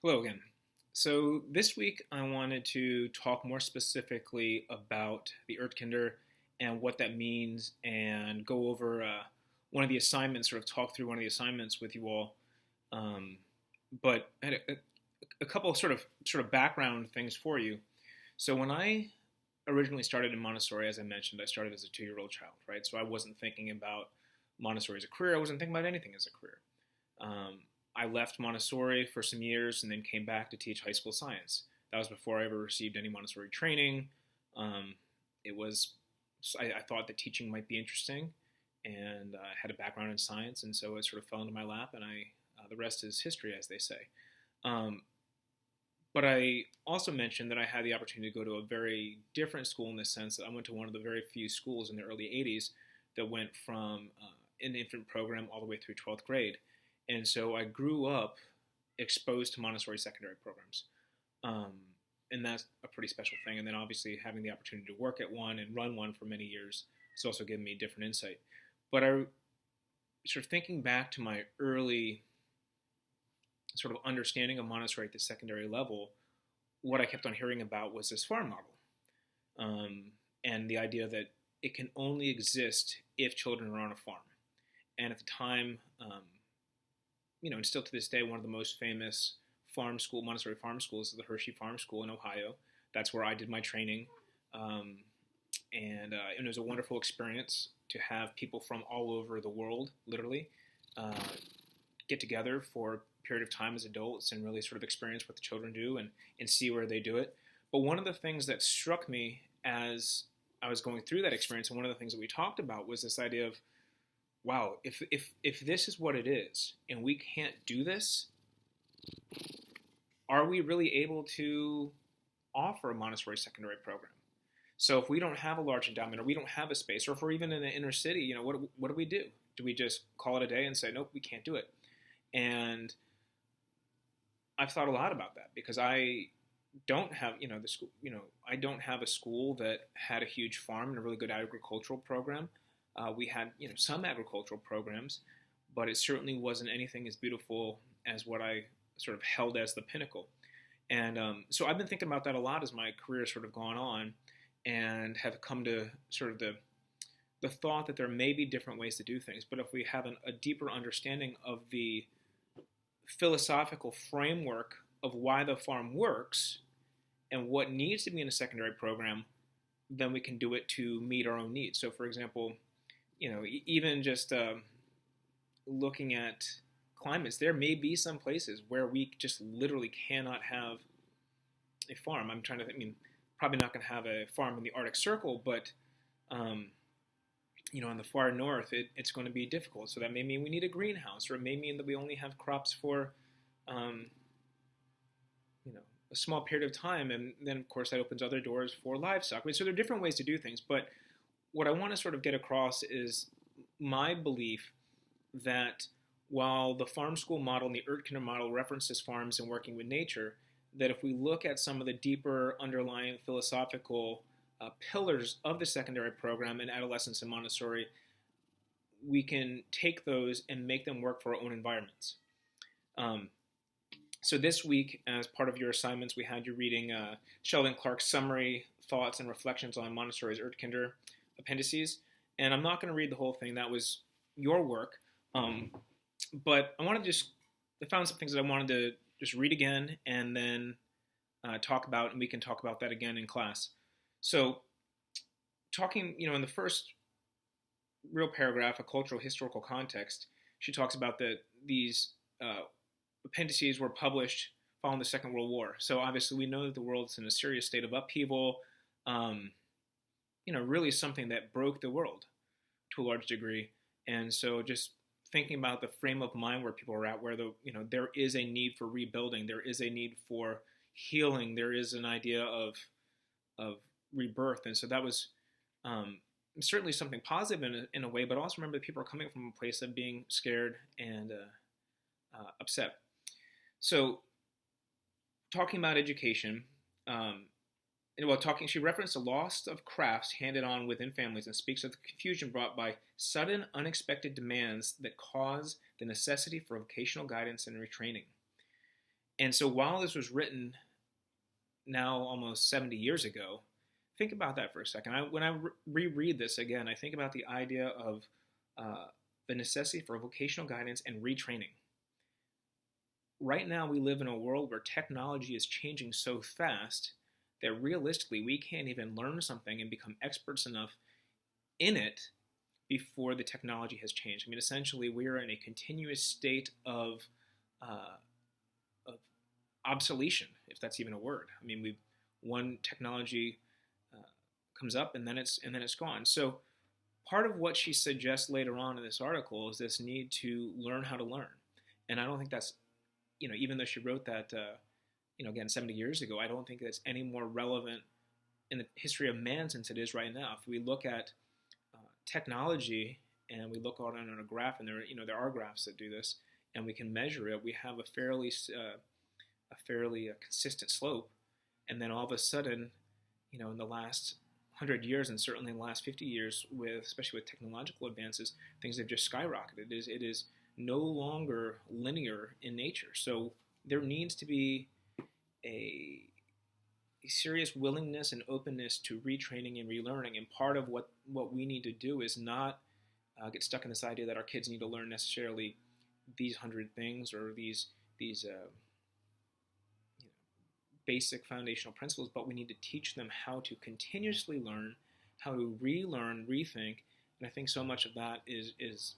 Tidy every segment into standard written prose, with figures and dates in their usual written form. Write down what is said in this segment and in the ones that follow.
Hello again. So this week I wanted to talk more specifically about the Ertkinder and what that means, and go over one of the assignments, sort of talk through one of the assignments with you all. Um, but I had a couple of sort of background things for you. So when I originally started in Montessori, as I mentioned, I started as a 2-year-old child, right? So I wasn't thinking about Montessori as a career. I wasn't thinking about anything as a career. Um, I left Montessori for some years and then came back to teach high school science. That was before I ever received any Montessori training. Um, it was I thought that teaching might be interesting, and I had a background in science, and so it sort of fell into my lap, and the rest is history, as they say. Um, but I also mentioned that I had the opportunity to go to a very different school in the sense that I went to one of the very few schools in the early 80s that went from an infant program all the way through 12th grade. And so I grew up exposed to Montessori secondary programs. Um, and that's a pretty special thing. And then obviously having the opportunity to work at one and run one for many years has also given me different insight. But I sort of thinking back to my early sort of understanding of Montessori at the secondary level, what I kept on hearing about was this farm model, and the idea that it can only exist if children are on a farm. And at the time, and still to this day, one of the most famous Montessori farm schools is the Hershey Farm School in Ohio. That's where I did my training, and it was a wonderful experience to have people from all over the world, literally, uh, get together for a period of time as adults and really sort of experience what the children do and see where they do it. But one of the things that struck me as I was going through that experience, and one of the things that we talked about, was this idea of, wow, if this is what it is and we can't do this, are we really able to offer a Montessori secondary program? So if we don't have a large endowment, or we don't have a space, or if we're even in the inner city, what do we do? Do we just call it a day and say, nope, we can't do it? And I've thought a lot about that because I don't have, the school, I don't have a school that had a huge farm and a really good agricultural program. We had, some agricultural programs, but it certainly wasn't anything as beautiful as what I sort of held as the pinnacle. And so I've been thinking about that a lot as my career has sort of gone on, and have come to sort of the thought that there may be different ways to do things. But if we have a deeper understanding of the philosophical framework of why the farm works and what needs to be in a secondary program, then we can do it to meet our own needs. So, for example, even just looking at climates, there may be some places where we just literally cannot have a farm. I'm trying to think, probably not going to have a farm in the Arctic Circle, but in the far north, it's going to be difficult. So that may mean we need a greenhouse, or it may mean that we only have crops for, um, a small period of time, and then of course that opens other doors for livestock. So there are different ways to do things, but what I want to sort of get across is my belief that while the farm school model and the Ertkinder model references farms and working with nature, that if we look at some of the deeper underlying philosophical pillars of the secondary program in adolescence and Montessori, we can take those and make them work for our own environments. So this week, as part of your assignments, we had you reading Sheldon Clark's summary thoughts and reflections on Montessori's Ertkinder appendices. And I'm not going to read the whole thing. That was your work. But I found some things that I wanted to just read again and then talk about, and we can talk about that again in class. So talking, in the first real paragraph, a cultural historical context, she talks about that these appendices were published following the Second World War. So obviously we know that the world's in a serious state of upheaval, really something that broke the world to a large degree. And so just thinking about the frame of mind where people are at, where there is a need for rebuilding, there is a need for healing, there is an idea of rebirth. And so that was certainly something positive in a way, but also remember that people are coming from a place of being scared and upset. So talking about education, she referenced the loss of crafts handed on within families and speaks of the confusion brought by sudden, unexpected demands that cause the necessity for vocational guidance and retraining. And so while this was written now almost 70 years ago, think about that for a second. When I reread this again, I think about the idea of the necessity for vocational guidance and retraining. Right now, we live in a world where technology is changing so fast that realistically, we can't even learn something and become experts enough in it before the technology has changed. I mean, essentially, we're in a continuous state of obsolescence, if that's even a word. I mean, one technology comes up and then it's gone. So part of what she suggests later on in this article is this need to learn how to learn. And I don't think that's, even though she wrote that, again, 70 years ago, I don't think that's any more relevant in the history of man since it is right now. If we look at technology and we look on a graph, and there are graphs that do this, and we can measure it, we have a fairly consistent slope. And then all of a sudden, in the last 100 years, and certainly in the last 50 years, especially with technological advances, things have just skyrocketed. It is no longer linear in nature. So there needs to be a serious willingness and openness to retraining and relearning. And part of what we need to do is not get stuck in this idea that our kids need to learn necessarily these 100 things or these basic foundational principles, but we need to teach them how to continuously learn, how to relearn, rethink. And I think so much of that is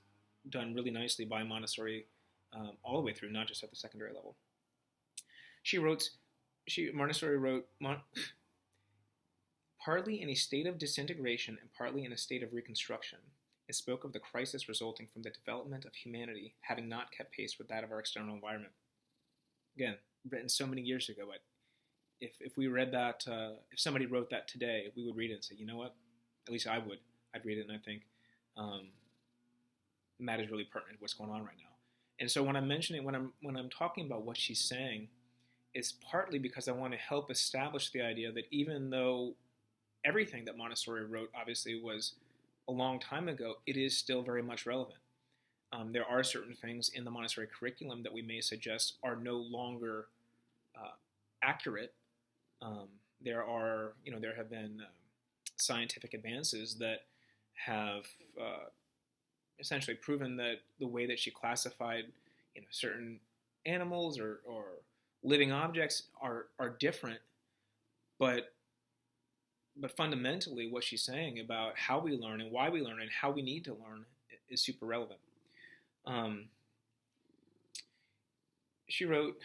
done really nicely by Montessori all the way through, not just at the secondary level. Montessori wrote, partly in a state of disintegration and partly in a state of reconstruction. It spoke of the crisis resulting from the development of humanity having not kept pace with that of our external environment. Again, written so many years ago, but if we read that, if somebody wrote that today, we would read it and say, you know what? At least I would. I'd read it and I think that is really pertinent to what's going on right now. And so when I'm mentioning, when I'm talking about what she's saying, it's partly because I want to help establish the idea that even though everything that Montessori wrote obviously was a long time ago, it is still very much relevant. There are certain things in the Montessori curriculum that we may suggest are no longer accurate. There have been scientific advances that have essentially proven that the way that she classified, certain animals or living objects are different, but fundamentally what she's saying about how we learn and why we learn and how we need to learn is super relevant. She wrote,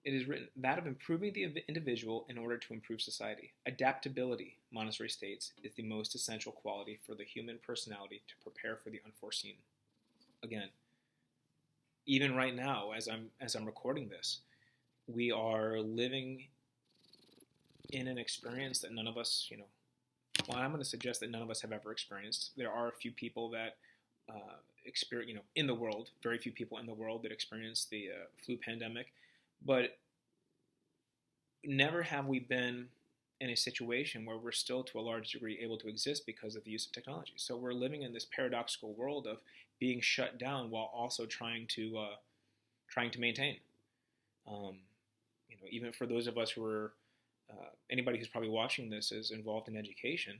it is written, that of improving the individual in order to improve society. Adaptability, Montessori states, is the most essential quality for the human personality to prepare for the unforeseen. Again, even right now, as I'm recording this, we are living in an experience that none of us, I'm going to suggest that none of us have ever experienced. There are a few people that experience, in the world, very few people in the world that experience the flu pandemic, but never have we been in a situation where we're still to a large degree able to exist because of the use of technology. So we're living in this paradoxical world of being shut down while also trying to maintain. Even for those of us who are, anybody who's probably watching this is involved in education,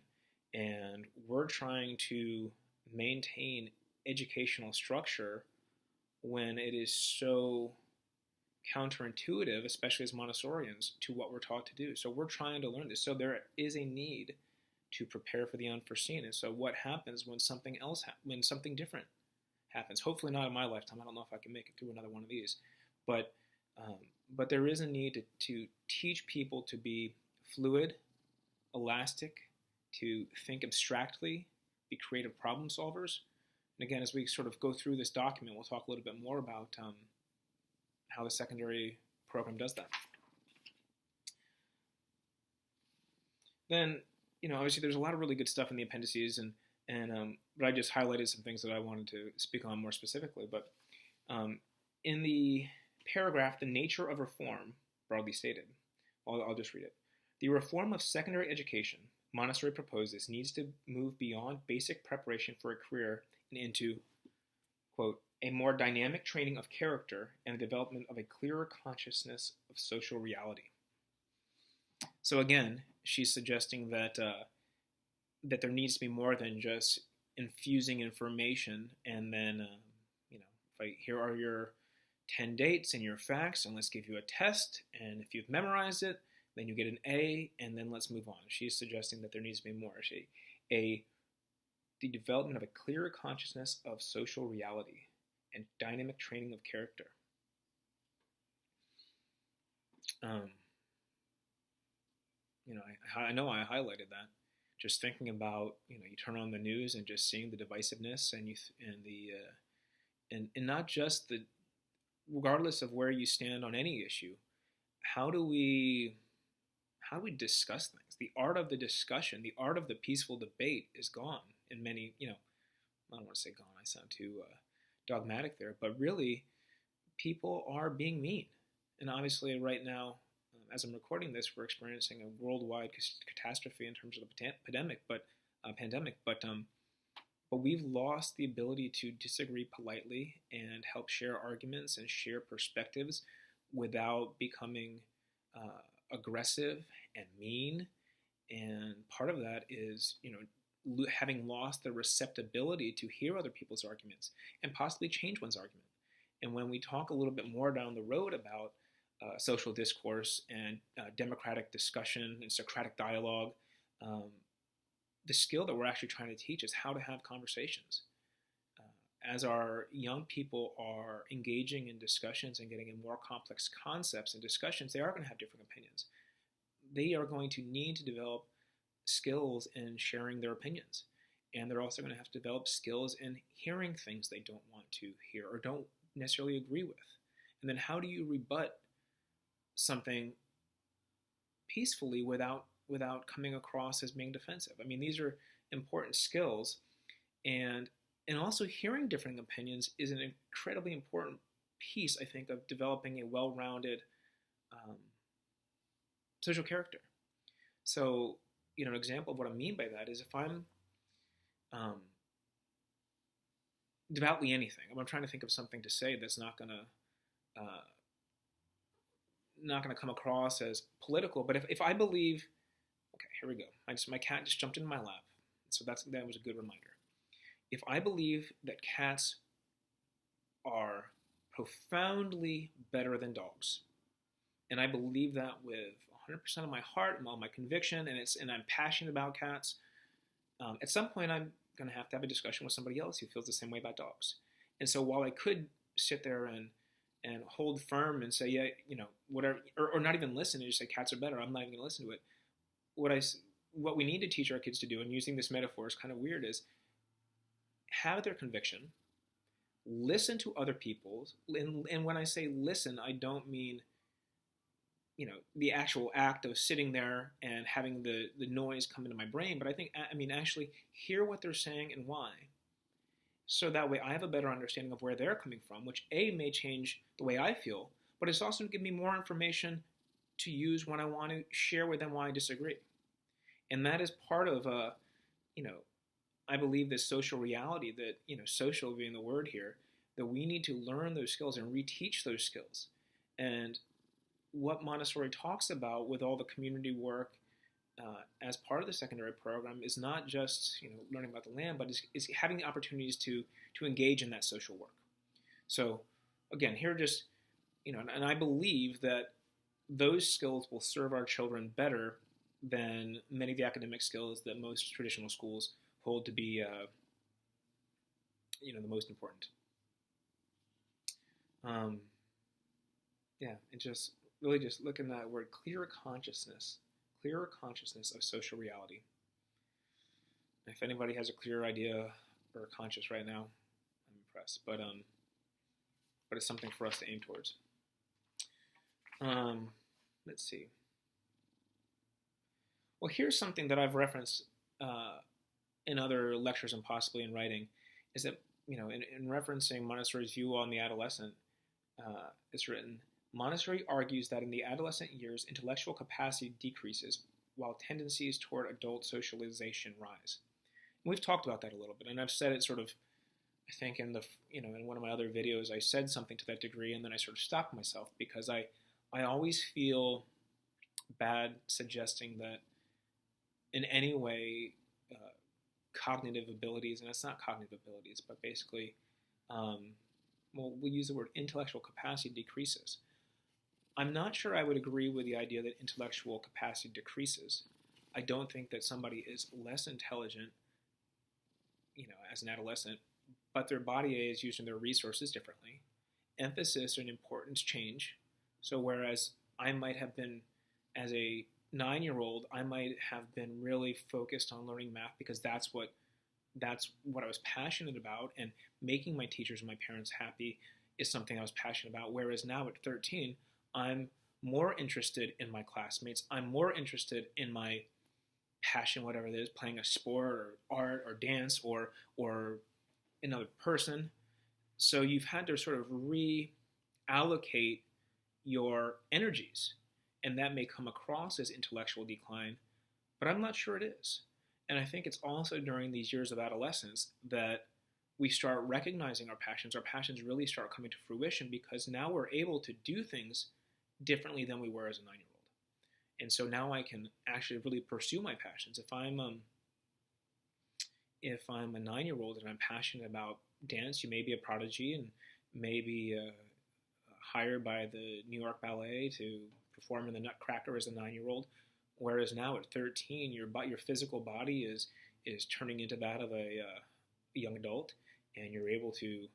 and we're trying to maintain educational structure when it is so counterintuitive, especially as Montessorians, to what we're taught to do. So we're trying to learn this. So there is a need to prepare for the unforeseen. And so what happens when something different happens? Hopefully not in my lifetime. I don't know if I can make it through another one of these. But there is a need to teach people to be fluid, elastic, to think abstractly, be creative problem solvers. And again, as we sort of go through this document, we'll talk a little bit more about how the secondary program does that. Then, obviously there's a lot of really good stuff in the appendices, but I just highlighted some things that I wanted to speak on more specifically. But in the paragraph, the nature of reform, broadly stated, I'll just read it. The reform of secondary education, Montessori proposes, needs to move beyond basic preparation for a career and into, quote, a more dynamic training of character, and the development of a clearer consciousness of social reality. So again, she's suggesting that that there needs to be more than just infusing information and then, here are your 10 dates and your facts, and let's give you a test, and if you've memorized it, then you get an A, and then let's move on. She's suggesting that there needs to be more. The development of a clearer consciousness of social reality and dynamic training of character. I know I highlighted that. Just thinking about, you turn on the news and just seeing the divisiveness and not just regardless of where you stand on any issue, how do we discuss things? The art of the discussion, the art of the peaceful debate is gone in many, I don't want to say gone, I sound too dogmatic there, but really people are being mean. And obviously right now, as I'm recording this, we're experiencing a worldwide catastrophe in terms of the pandemic, but we've lost the ability to disagree politely and help share arguments and share perspectives without becoming aggressive and mean. And part of that is, having lost the receptibility to hear other people's arguments and possibly change one's argument. And when we talk a little bit more down the road about social discourse and democratic discussion and Socratic dialogue, the skill that we're actually trying to teach is how to have conversations. As our young people are engaging in discussions and getting in more complex concepts and discussions, they are going to have different opinions. They are going to need to develop skills in sharing their opinions. And they're also going to have to develop skills in hearing things they don't want to hear or don't necessarily agree with. And then how do you rebut something peacefully without coming across as being defensive? I mean, these are important skills, and also hearing different opinions is an incredibly important piece, I think, of developing a well-rounded social character. So, an example of what I mean by that is if I'm devoutly anything, I'm trying to think of something to say that's not going to come across as political, but if I believe, okay, here we go. My cat just jumped into my lap, so that was a good reminder. If I believe that cats are profoundly better than dogs, and I believe that with 100% of my heart and all my conviction, and I'm passionate about cats, at some point I'm going to have a discussion with somebody else who feels the same way about dogs. And so while I could sit there and hold firm and say, yeah, whatever, or not even listen and just say cats are better, I'm not even going to listen to it. What we need to teach our kids to do, and using this metaphor is kind of weird, is have their conviction, listen to other people's, and when I say listen, I don't mean, the actual act of sitting there and having the noise come into my brain, but I mean actually hear what they're saying and why. So that way I have a better understanding of where they're coming from, which may change the way I feel, but it's also going to give me more information to use when I want to share with them why I disagree. And that is part of, I believe this social reality that, social being the word here, that we need to learn those skills and reteach those skills. And what Montessori talks about with all the community work as part of the secondary program is not just learning about the land, but is having the opportunities to engage in that social work. So again, here just and I believe that those skills will serve our children better than many of the academic skills that most traditional schools hold to be the most important. And just really just looking at that word, clearer consciousness of social reality. If anybody has a clear idea or conscious right now, I'm impressed. But it's something for us to aim towards. Let's see. Well, here's something that I've referenced in other lectures and possibly in writing, is that in referencing Montessori's view on the adolescent, it's written, Montessori argues that in the adolescent years, intellectual capacity decreases while tendencies toward adult socialization rise. And we've talked about that a little bit, and I've said it sort of I think in one of my other videos, I said something to that degree, and then I sort of stopped myself because I always feel bad suggesting that in any way cognitive abilities, and it's not cognitive abilities, but basically, we use the word intellectual capacity decreases. I'm not sure I would agree with the idea that intellectual capacity decreases. I don't think that somebody is less intelligent, as an adolescent, but their body is using their resources differently. Emphasis and importance change. So whereas I might have been, as a 9-year-old, I might have been really focused on learning math because that's what I was passionate about, and making my teachers and my parents happy is something I was passionate about. Whereas now at 13, I'm more interested in my classmates. I'm more interested in my passion, whatever it is, playing a sport or art or dance or another person. So you've had to sort of reallocate your energies, and that may come across as intellectual decline, but I'm not sure it is. And I think it's also during these years of adolescence that we start recognizing our passions. Our passions really start coming to fruition because now we're able to do things differently than we were as a 9-year-old. And so now I can actually really pursue my passions. If I'm a 9-year-old and I'm passionate about dance, you may be a prodigy and maybe hired by the New York Ballet to perform in the Nutcracker as a 9-year-old. Whereas now at 13, your physical body is turning into that of a young adult, and you're able to,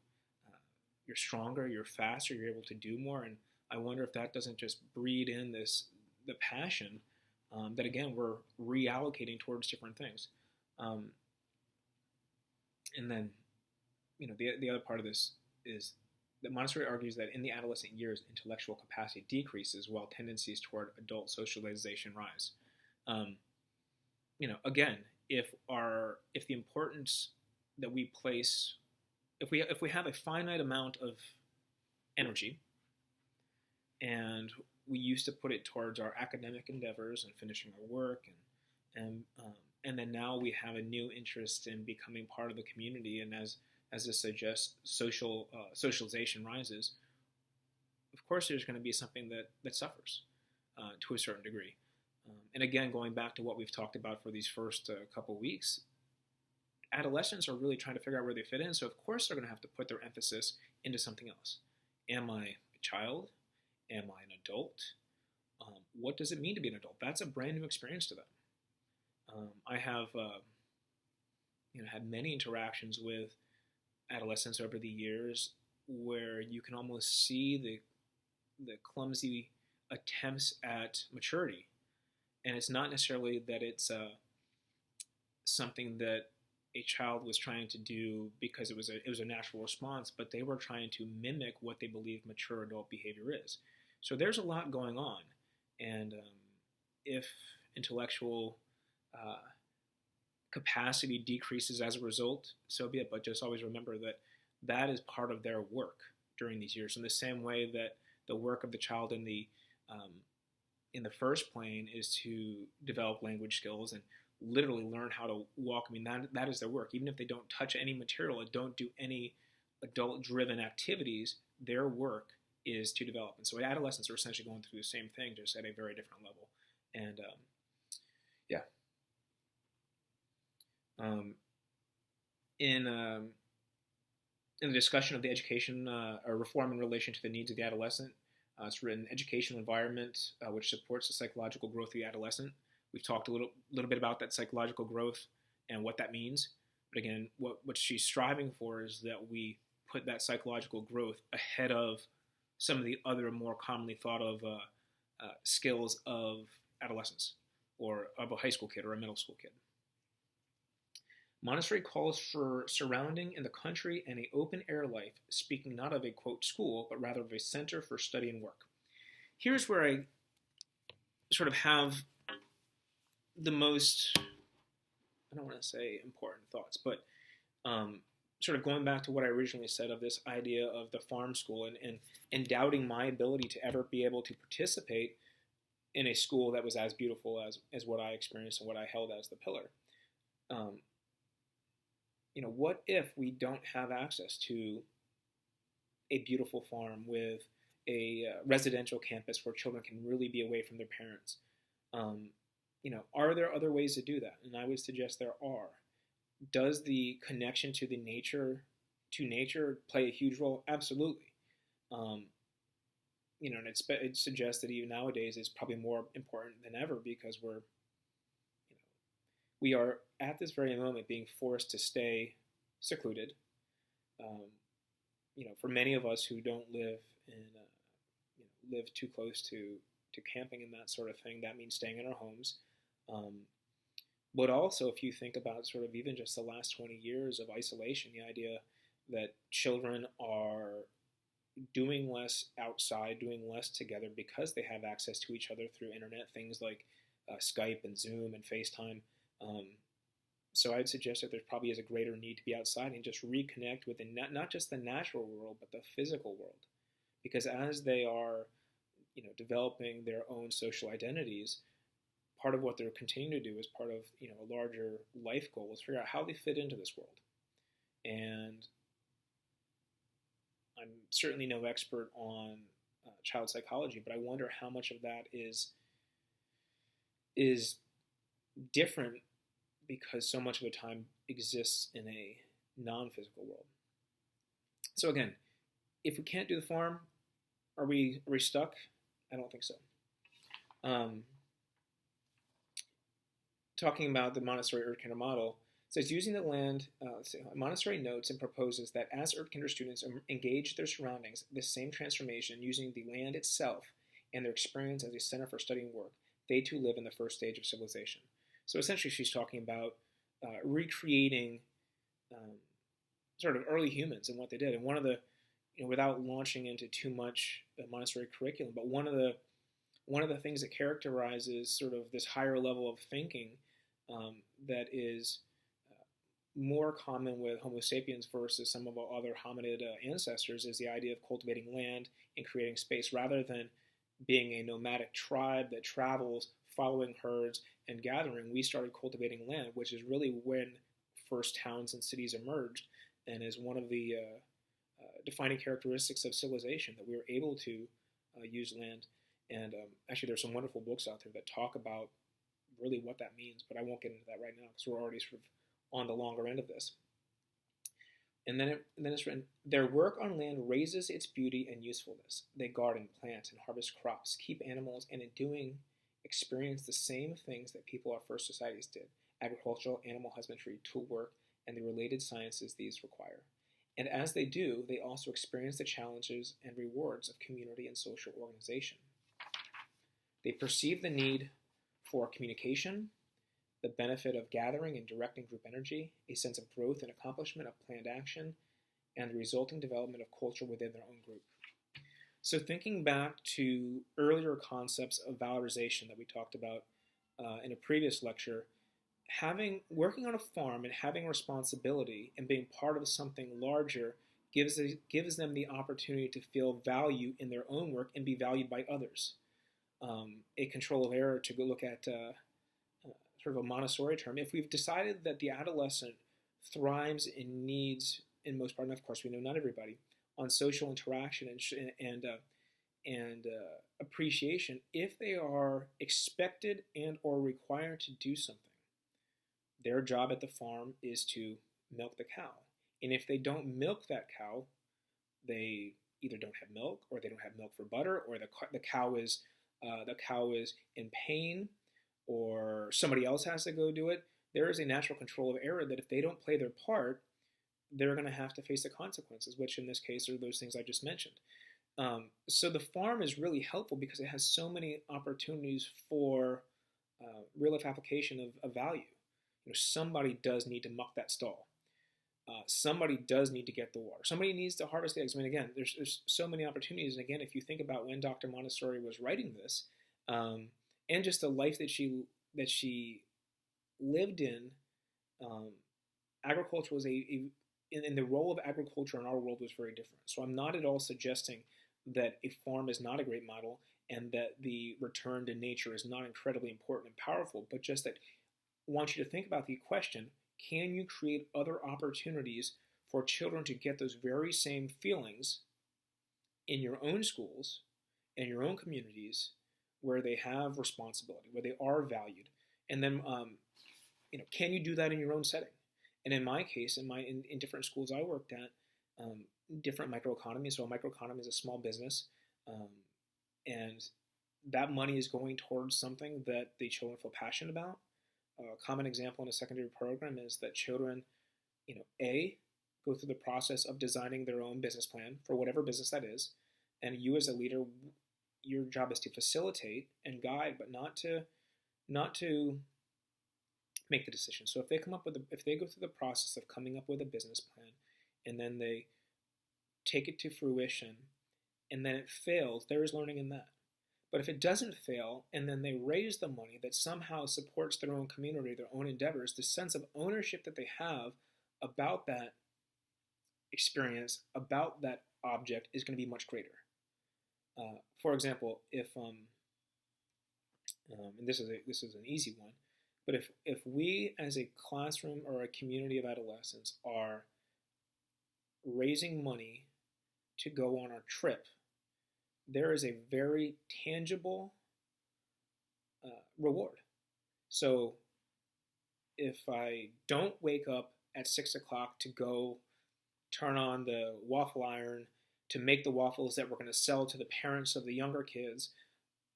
you're stronger, you're faster, you're able to do more. And I wonder if that doesn't just breed in the passion that, again, we're reallocating towards different things. And then, the other part of this is that Montessori argues that in the adolescent years, intellectual capacity decreases while tendencies toward adult socialization rise. Again, if the importance that we place, if we have a finite amount of energy, and we used to put it towards our academic endeavors and finishing our work, and then now we have a new interest in becoming part of the community, and as this suggests, socialization rises, of course there's going to be something that suffers to a certain degree. And again, going back to what we've talked about for these first couple weeks, adolescents are really trying to figure out where they fit in, so of course they're going to have to put their emphasis into something else. Am I a child? Am I an adult? What does it mean to be an adult? That's a brand new experience to them. I have had many interactions with adolescents over the years where you can almost see the clumsy attempts at maturity, and it's not necessarily that it's something that a child was trying to do because it was a natural response, but they were trying to mimic what they believe mature adult behavior is. So there's a lot going on, and if intellectual capacity decreases as a result, so be it. But just always remember that is part of their work during these years. In the same way that the work of the child in the first plane is to develop language skills and literally learn how to walk. I mean, that is their work. Even if they don't touch any material and don't do any adult-driven activities, their work is to develop. And so adolescents are essentially going through the same thing, just at a very different level. And yeah. In the discussion of the education or reform in relation to the needs of the adolescent, it's written educational environment which supports the psychological growth of the adolescent. We've talked a little bit about that psychological growth and what that means. But again, what she's striving for is that we put that psychological growth ahead of some of the other more commonly thought of skills of adolescence or of a high school kid or a middle school kid. Montessori calls for surrounding in the country and an open-air life, speaking not of a, quote, school, but rather of a center for study and work. Here's where I sort of have the most, I don't want to say important thoughts, but sort of going back to what I originally said of this idea of the farm school and doubting my ability to ever be able to participate in a school that was as beautiful as what I experienced and what I held as the pillar. what if we don't have access to a beautiful farm with a residential campus where children can really be away from their parents? Um, are there other ways to do that? And I would suggest there are. Does the connection to nature play a huge role? Absolutely. Um, and it suggests that even nowadays it's probably more important than ever because we are at this very moment being forced to stay secluded. Um, for many of us who don't live too close to camping and that sort of thing, that means staying in our homes. Um, but also, if you think about sort of even just the last 20 years of isolation, the idea that children are doing less outside, doing less together because they have access to each other through internet, things like Skype and Zoom and FaceTime. Um, so I'd suggest that there probably is a greater need to be outside and just reconnect with not just the natural world, but the physical world. Because as they are, developing their own social identities, part of what they're continuing to do as part of, a larger life goal is figure out how they fit into this world. And I'm certainly no expert on child psychology, but I wonder how much of that is different because so much of the time exists in a non-physical world. So again, if we can't do the farm, are we stuck? I don't think so. Talking about the Montessori Erdkinder model, it says using the land, Montessori notes and proposes that as Erdkinder students engage their surroundings, this same transformation using the land itself and their experience as a center for studying work, they too live in the first stage of civilization. So essentially she's talking about recreating sort of early humans and what they did. And one of the, without launching into too much Montessori curriculum, but one of the things that characterizes sort of this higher level of thinking that is more common with Homo sapiens versus some of our other hominid ancestors is the idea of cultivating land and creating space rather than being a nomadic tribe that travels following herds and gathering. We started cultivating land, which is really when first towns and cities emerged and is one of the defining characteristics of civilization, that we were able to use land. And actually there's some wonderful books out there that talk about really what that means, but I won't get into that right now because we're already sort of on the longer end of this. And then it's written, their work on land raises its beauty and usefulness. They garden, plant, and harvest crops, keep animals, and in doing experience the same things that people of first societies did: agricultural, animal husbandry, tool work, and the related sciences these require. And as they do, they also experience the challenges and rewards of community and social organization. They perceive the need for communication, the benefit of gathering and directing group energy, a sense of growth and accomplishment of planned action, and the resulting development of culture within their own group. So thinking back to earlier concepts of valorization that we talked about in a previous lecture, working on a farm and having responsibility and being part of something larger gives them the opportunity to feel value in their own work and be valued by others. A control of error, to go look at sort of a Montessori term, if we've decided that the adolescent thrives and needs, in most part, and of course we know not everybody, on social interaction and appreciation, if they are expected and or required to do something, their job at the farm is to milk the cow. And if they don't milk that cow, they either don't have milk, or they don't have milk for butter, or the cow is in pain, or somebody else has to go do it. There is a natural control of error that if they don't play their part, they're going to have to face the consequences, which in this case are those things I just mentioned. So the farm is really helpful because it has so many opportunities for real-life application of value. Somebody does need to muck that stall. Somebody does need to get the water. Somebody needs to harvest the eggs. I mean, again, there's so many opportunities. And again, if you think about when Dr. Montessori was writing this, and just the life that she lived in, agriculture was in the role of agriculture in our world was very different. So I'm not at all suggesting that a farm is not a great model and that the return to nature is not incredibly important and powerful, but just that I want you to think about the question, can you create other opportunities for children to get those very same feelings in your own schools, in your own communities, where they have responsibility, where they are valued, and then can you do that in your own setting? And in my case, in different schools I worked at, different microeconomies. So a microeconomy is a small business, and that money is going towards something that the children feel passionate about. A common example in a secondary program is that children, go through the process of designing their own business plan for whatever business that is, and you as a leader, your job is to facilitate and guide, but not to make the decision. So if they go through the process of coming up with a business plan, and then they take it to fruition, and then it fails, there is learning in that. But if it doesn't fail, and then they raise the money that somehow supports their own community, their own endeavors, the sense of ownership that they have about that experience, about that object, is going to be much greater. For example, if and this is an easy one, but if we as a classroom or a community of adolescents are raising money to go on our trip, there is a very tangible reward. So if I don't wake up at 6 o'clock to go turn on the waffle iron to make the waffles that we're going to sell to the parents of the younger kids,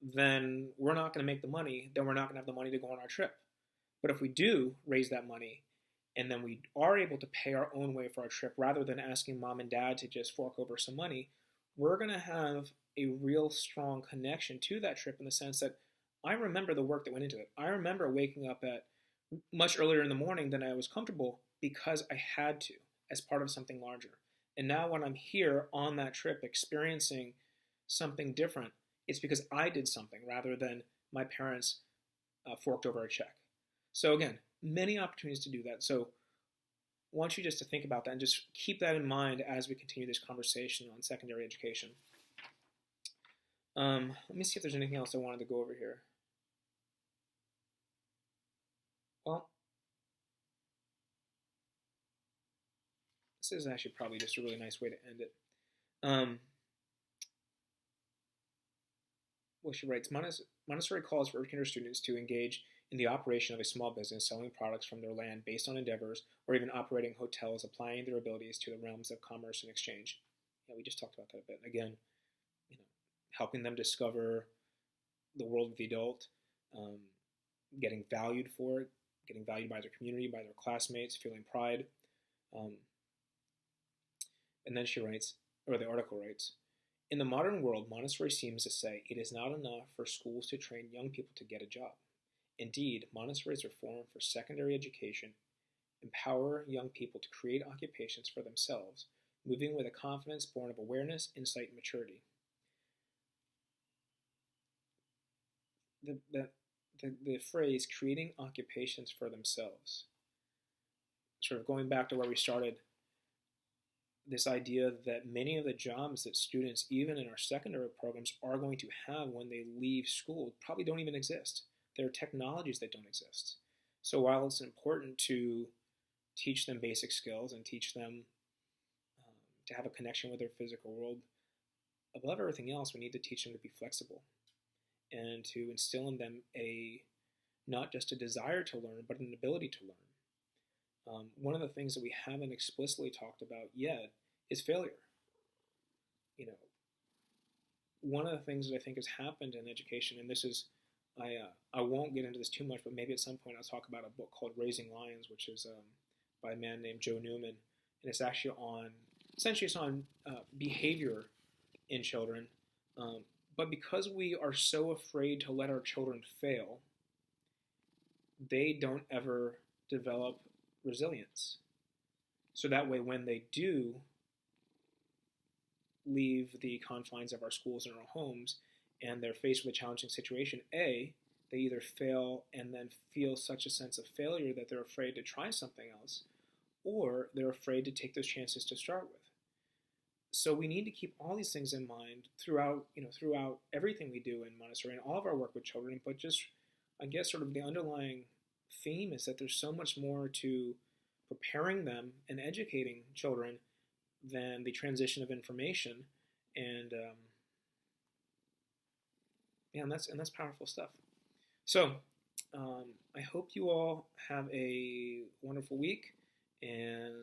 then we're not going to make the money. Then we're not going to have the money to go on our trip. But if we do raise that money, and then we are able to pay our own way for our trip rather than asking mom and dad to just fork over some money, we're going to have a real strong connection to that trip, in the sense that I remember the work that went into it. I remember waking up at much earlier in the morning than I was comfortable because I had to, as part of something larger. And now when I'm here on that trip experiencing something different, it's because I did something rather than my parents forked over a check. So again, many opportunities to do that. So I want you just to think about that and just keep that in mind as we continue this conversation on secondary education. Let me see if there's anything else I wanted to go over here. Well, this is actually probably just a really nice way to end it. Well, she writes, Montessori calls for Erdkinder students to engage in the operation of a small business, selling products from their land based on endeavors, or even operating hotels, applying their abilities to the realms of commerce and exchange. Yeah, we just talked about that a bit. Again, helping them discover the world of the adult, getting valued for it, getting valued by their community, by their classmates, feeling pride. And then she writes, or the article writes, in the modern world, Montessori seems to say it is not enough for schools to train young people to get a job. Indeed, Montessori's reform for secondary education empower young people to create occupations for themselves, moving with a confidence born of awareness, insight, and maturity. The phrase creating occupations for themselves, sort of going back to where we started, this idea that many of the jobs that students, even in our secondary programs, are going to have when they leave school probably don't even exist. There are technologies that don't exist. So while it's important to teach them basic skills and teach them to have a connection with their physical world, above everything else, we need to teach them to be flexible and to instill in them not just a desire to learn, but an ability to learn. One of the things that we haven't explicitly talked about yet is failure. One of the things that I think has happened in education, and this is, I won't get into this too much, but maybe at some point I'll talk about a book called Raising Lions, which is by a man named Joe Newman, and it's actually on behavior in children. But because we are so afraid to let our children fail, they don't ever develop resilience. So that way, when they do leave the confines of our schools and our homes, and they're faced with a challenging situation, they either fail and then feel such a sense of failure that they're afraid to try something else, or they're afraid to take those chances to start with. So we need to keep all these things in mind throughout everything we do in Montessori and all of our work with children. But just, I guess, sort of the underlying theme is that there's so much more to preparing them and educating children than the transition of information. And and that's powerful stuff. So I hope you all have a wonderful week, and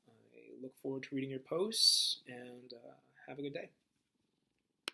I look forward to reading your posts, and have a good day.